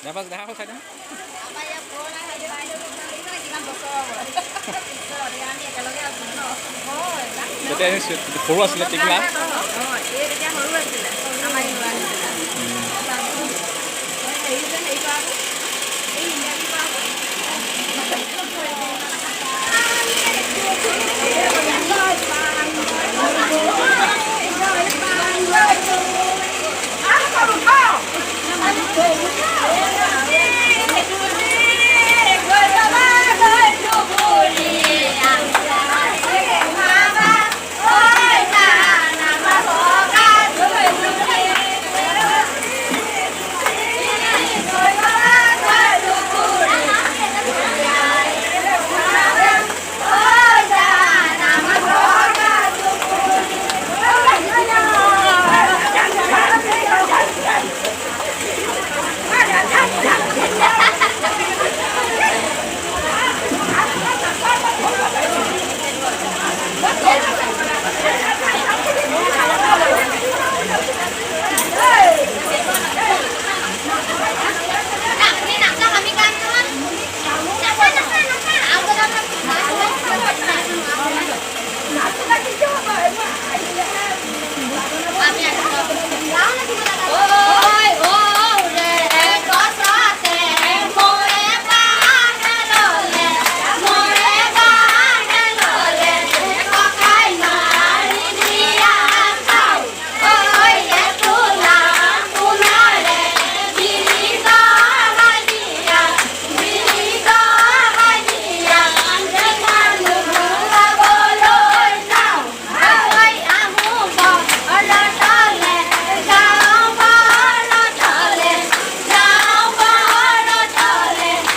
দেখা খাই দিম আমাৰ ইয়াত পুৰণা হেৰি বাইদেউ কিমান বছৰৰ হয় আমি একেলগে আছোঁ ন হয় তেতিয়া সৰু আছিলে টিকলা এই তেতিয়া সৰু আছিলে আমাৰ হেৰি যে হেৰি কৰা এই ইংৰাজী কৰা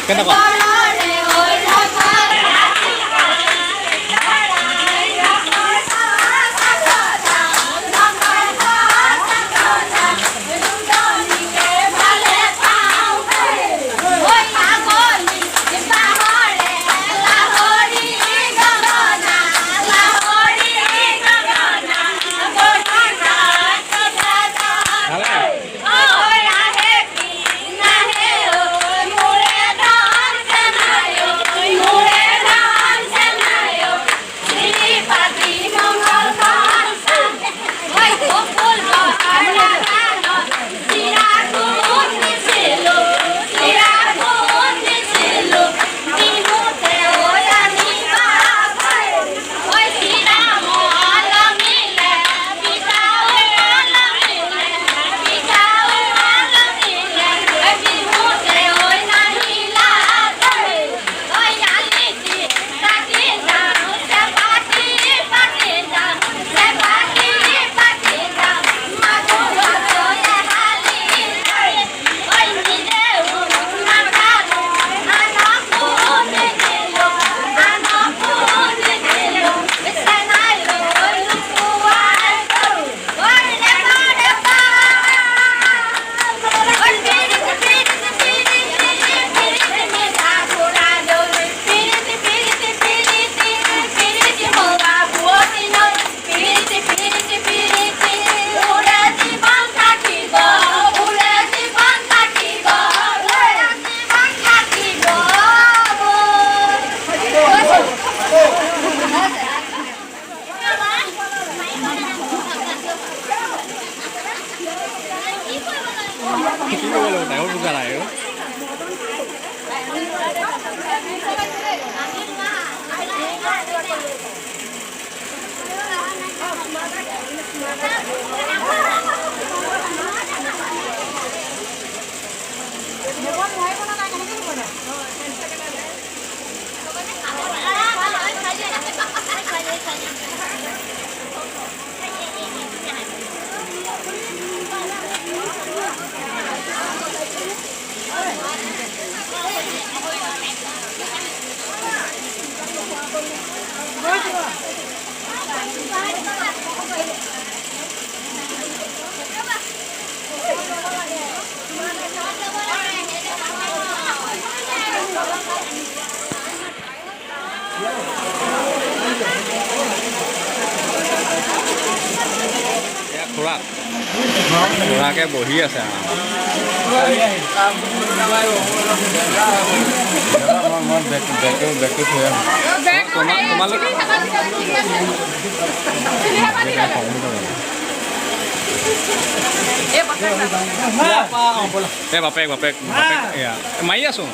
কেনেকুৱা কি কৰিব লাগিব ডাঙৰ বুজা নাই ল'ৰাকে বহি আছে তোমালোকে বাপেক বাপেক এয়া মাৰি আছোঁ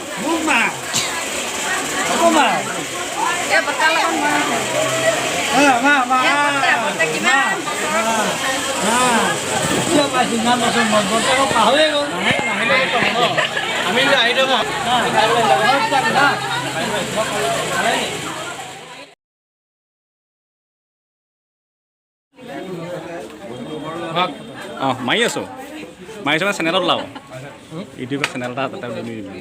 আমি আহি যাব অঁ মাৰি আছোঁ মাৰিছোঁ মানে চেনেলত ওলাব ইউটিউবৰ চেনেল এটা তাতে দি দিবি